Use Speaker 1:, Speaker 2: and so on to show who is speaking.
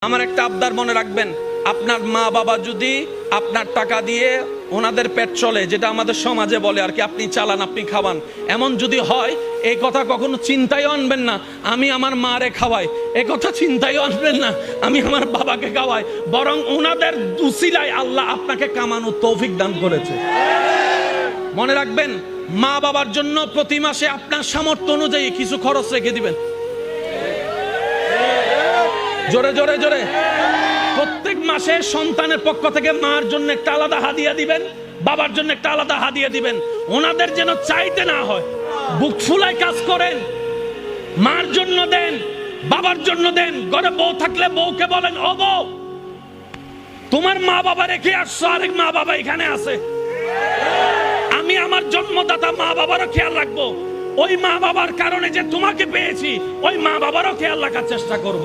Speaker 1: আমার একটা আবদার মনে রাখবেন, আপনার মা বাবা যদি আপনার টাকা দিয়ে ওনাদের পেট চলে, যেটা আমাদের সমাজে বলে আর কি, আপনি চালান আপনি খাওয়ান, এমন যদি হয় এই কথা কখনো চিন্তায় আনবেন না আমি আমার মারে খাওয়াই, এই কথা চিন্তায় আনবেন না আমি আমার বাবাকে খাওয়াই, বরং ওনাদের উসিলায় আল্লাহ আপনাকে কামানোর তৌফিক দান করেছে। মনে রাখবেন, মা বাবার জন্য প্রতি মাসে আপনার সামর্থ্য অনুযায়ী কিছু খরচ রেখে দিবেন। জোরে জোরে জোরে প্রত্যেক মাসে সন্তানের পক্ষ থেকে মার জন্য একটা আলাদা হাদিয়া দিবেন, বাবার জন্য একটা আলাদা হাদিয়া দিবেন। ওনাদের যেন চাইতে না হয়, বুক ফুলায় কাজ করেন, মার জন্য দেন, বাবার জন্য দেন। ঘরে বউ থাকলে বউকে বলেন, ও বউ, তোমার মা বাবা রেখে আসছো, আরেক মা বাবা এখানে আছে, আমি আমার জন্মদাতা মা বাবারও খেয়াল রাখবো, ওই মা বাবার কারণে যে তোমাকে পেয়েছি ওই মা বাবারও খেয়াল রাখার চেষ্টা করব।